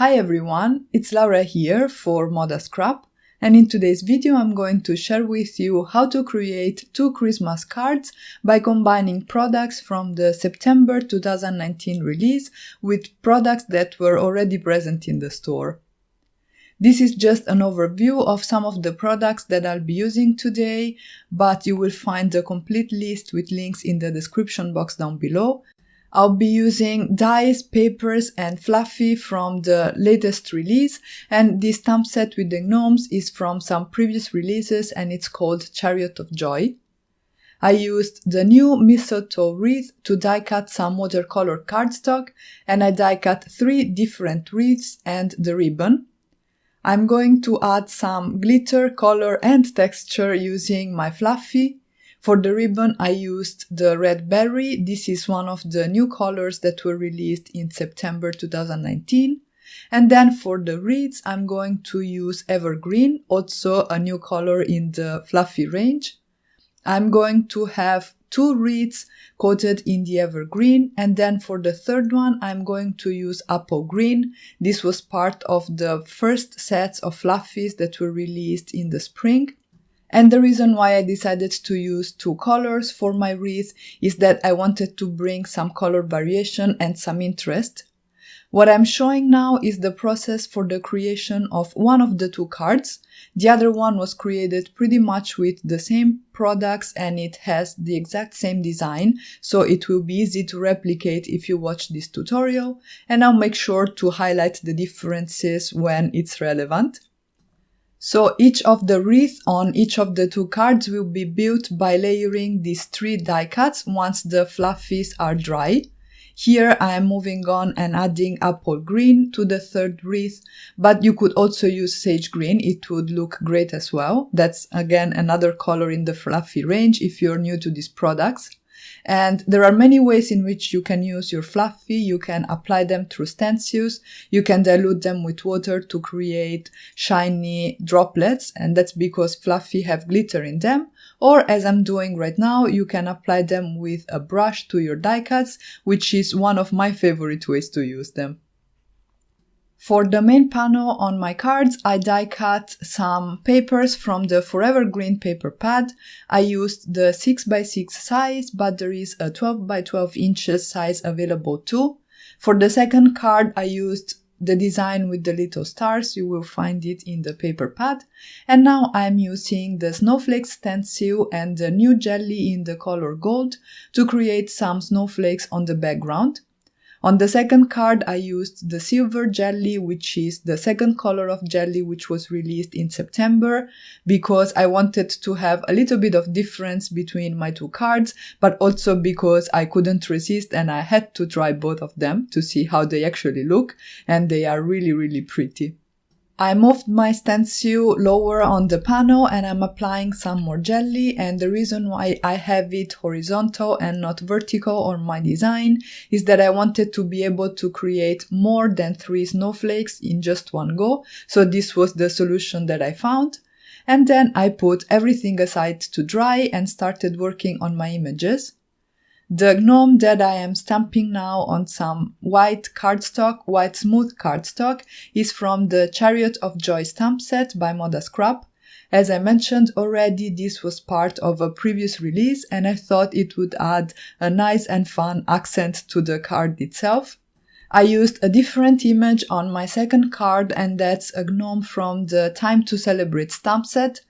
Hi everyone, it's Laura here for ModaScrap, and in today's video I'm going to share with you how to create 2 Christmas cards by combining products from the September 2019 release with products that were already present in the store. This is just an overview of some of the products that I'll be using today, but you will find the complete list with links in the description box down below. I'll be using dies, papers, and fluffy from the latest release, and this stamp set with the gnomes is from some previous releases and it's called Chariot of Joy. I used the new MISTLETOE wreath to die cut some watercolor cardstock, and I die cut 3 different wreaths and the ribbon. I'm going to add some glitter, color, and texture using my fluffy. For the ribbon, I used the red berry. This is one of the new colors that were released in September 2019. And then for the wreaths, I'm going to use evergreen, also a new color in the fluffy range. I'm going to have 2 wreaths coated in the evergreen, and then for the third one, I'm going to use apple green. This was part of the first sets of fluffies that were released in the spring. And the reason why I decided to use 2 colors for my wreath is that I wanted to bring some color variation and some interest. What I'm showing now is the process for the creation of one of the 2 cards. The other one was created pretty much with the same products and it has the exact same design, so it will be easy to replicate if you watch this tutorial, and I'll make sure to highlight the differences when it's relevant. So each of the wreaths on each of the 2 cards will be built by layering these 3 die cuts once the fluffies are dry. Here I am moving on and adding apple green to the third wreath, but you could also use sage green, it would look great as well. That's again another color in the fluffy range if you're new to these products. And there are many ways in which you can use your fluffy. You can apply them through stencils, you can dilute them with water to create shiny droplets, and that's because fluffy have glitter in them, or as I'm doing right now, you can apply them with a brush to your die cuts, which is one of my favorite ways to use them. For the main panel on my cards, I die cut some papers from the Forever Green paper pad. I used the 6x6 size, but there is a 12x12 inches size available too. For the second card, I used the design with the little stars. You will find it in the paper pad. And now I'm using the snowflakes stencil and the new jelly in the color gold to create some snowflakes on the background. On the second card, I used the silver jelly, which is the second color of jelly which was released in September, because I wanted to have a little bit of difference between my 2 cards, but also because I couldn't resist and I had to try both of them to see how they actually look, and they are really, really pretty. I moved my stencil lower on the panel and I'm applying some more jelly, and the reason why I have it horizontal and not vertical on my design is that I wanted to be able to create more than 3 snowflakes in just one go, so this was the solution that I found. And then I put everything aside to dry and started working on my images. The gnome that I am stamping now on some white smooth cardstock, is from the Chariot of Joy stamp set by ModaScrap. As I mentioned already, this was part of a previous release and I thought it would add a nice and fun accent to the card itself. I used a different image on my second card, and that's a gnome from the Time to Celebrate stamp set.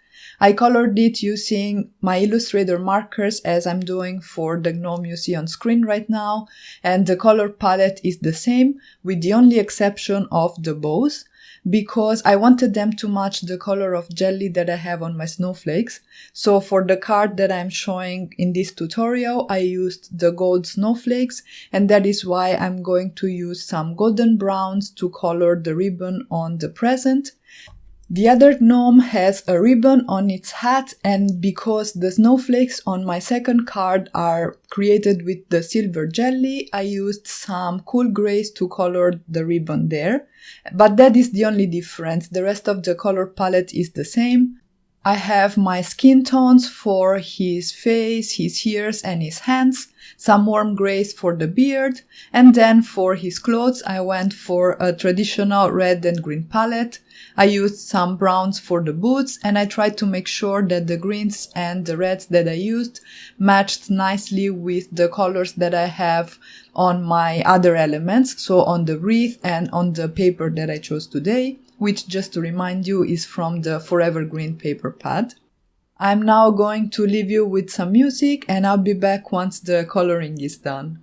I colored it using my Illustrator markers as I'm doing for the gnome you see on screen right now, and the color palette is the same with the only exception of the bows, because I wanted them to match the color of jelly that I have on my snowflakes. So for the card that I'm showing in this tutorial, I used the gold snowflakes, and that is why I'm going to use some golden browns to color the ribbon on the present. The other gnome has a ribbon on its hat, and because the snowflakes on my second card are created with the silver jelly, I used some cool grays to color the ribbon there. But that is the only difference. The rest of the color palette is the same. I have my skin tones for his face, his ears and his hands, some warm grays for the beard, and then for his clothes I went for a traditional red and green palette. I used some browns for the boots and I tried to make sure that the greens and the reds that I used matched nicely with the colors that I have on my other elements, so on the wreath and on the paper that I chose today, which, just to remind you, is from the EVERGREEN paper pad. I'm now going to leave you with some music and I'll be back once the coloring is done.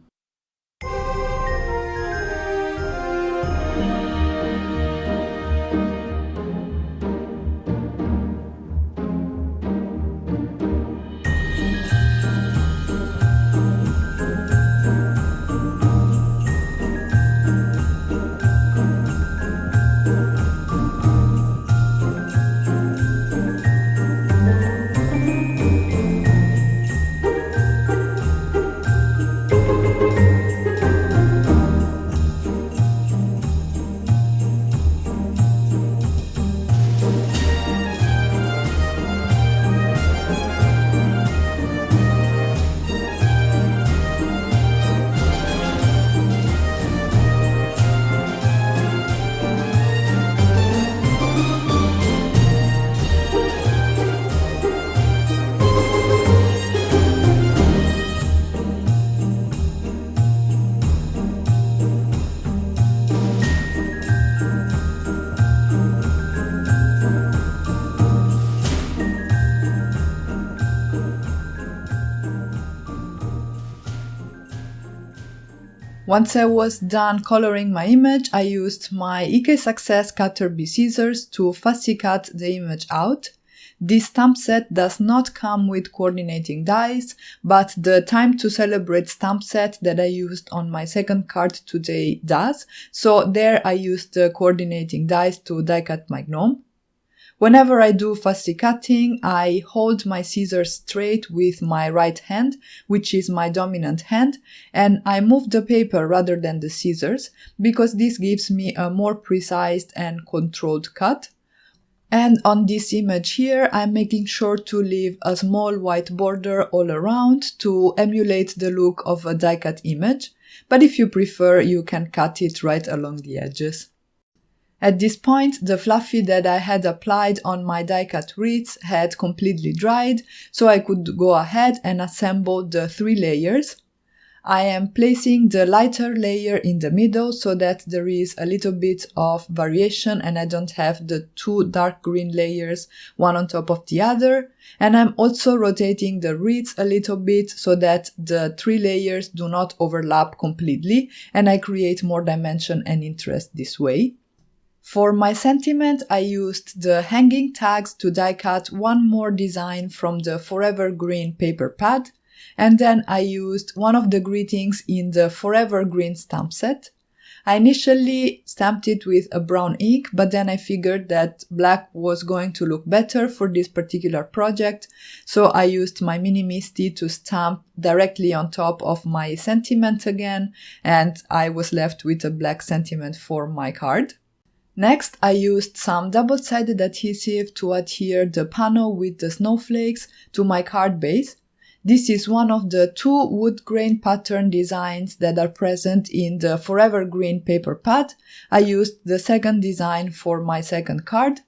Once I was done coloring my image, I used my EK Success Cutter B scissors to fussy cut the image out. This stamp set does not come with coordinating dies, but the Time to Celebrate stamp set that I used on my second card today does, so there I used the coordinating dies to die cut my gnome. Whenever I do fussy cutting, I hold my scissors straight with my right hand, which is my dominant hand, and I move the paper rather than the scissors, because this gives me a more precise and controlled cut. And on this image here, I'm making sure to leave a small white border all around to emulate the look of a die cut image, but if you prefer, you can cut it right along the edges. At this point, the fluffy that I had applied on my die-cut wreaths had completely dried, so I could go ahead and assemble the 3 layers. I am placing the lighter layer in the middle so that there is a little bit of variation and I don't have the 2 dark green layers one on top of the other. And I'm also rotating the wreaths a little bit so that the 3 layers do not overlap completely and I create more dimension and interest this way. For my sentiment, I used the hanging tags to die cut one more design from the EVERGREEN paper pad, and then I used one of the greetings in the EVERGREEN stamp set. I initially stamped it with a brown ink, but then I figured that black was going to look better for this particular project, so I used my mini MISTI to stamp directly on top of my sentiment again, and I was left with a black sentiment for my card. Next, I used some double-sided adhesive to adhere the panel with the snowflakes to my card base. This is one of the 2 wood grain pattern designs that are present in the EVERGREEN paper pad. I used the second design for my second card.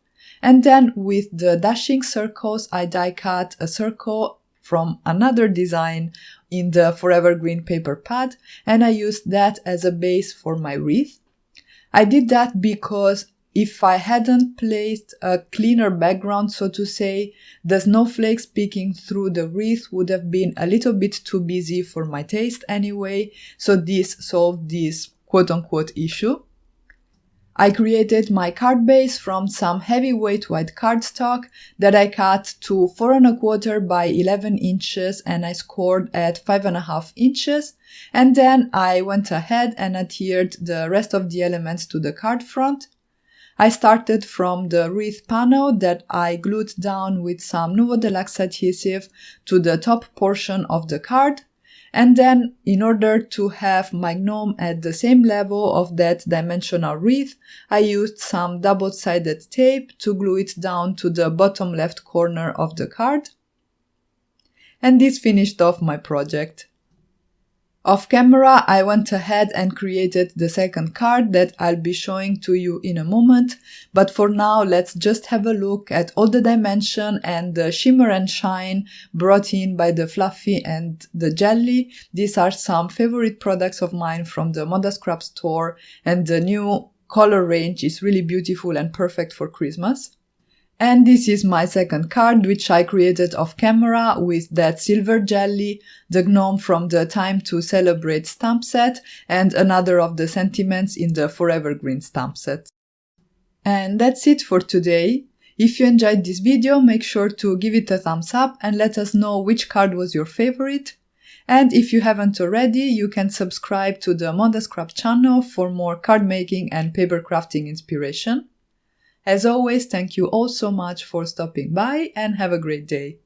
And then with the dashing circles, I die cut a circle from another design in the EVERGREEN paper pad, and I used that as a base for my wreath. I did that because if I hadn't placed a cleaner background, so to say, the snowflakes peeking through the wreath would have been a little bit too busy for my taste anyway, so this solved this quote-unquote issue. I created my card base from some heavyweight white cardstock that I cut to 4 1/4 by 11 inches and I scored at 5.5 inches. And then I went ahead and adhered the rest of the elements to the card front. I started from the wreath panel that I glued down with some Nouveau Deluxe adhesive to the top portion of the card. And then, in order to have my gnome at the same level of that dimensional wreath, I used some double-sided tape to glue it down to the bottom left corner of the card. And this finished off my project. Off camera, I went ahead and created the second card that I'll be showing to you in a moment, but for now let's just have a look at all the dimension and the shimmer and shine brought in by the fluffy and the jelly. These are some favorite products of mine from the ModaScrap store, and the new color range is really beautiful and perfect for Christmas. And this is my second card, which I created off camera with that silver jelly, the gnome from the Time to Celebrate stamp set, and another of the sentiments in the EVERGREEN stamp set. And that's it for today. If you enjoyed this video, make sure to give it a thumbs up and let us know which card was your favorite. And if you haven't already, you can subscribe to the ModaScrap channel for more card making and paper crafting inspiration. As always, thank you all so much for stopping by and have a great day.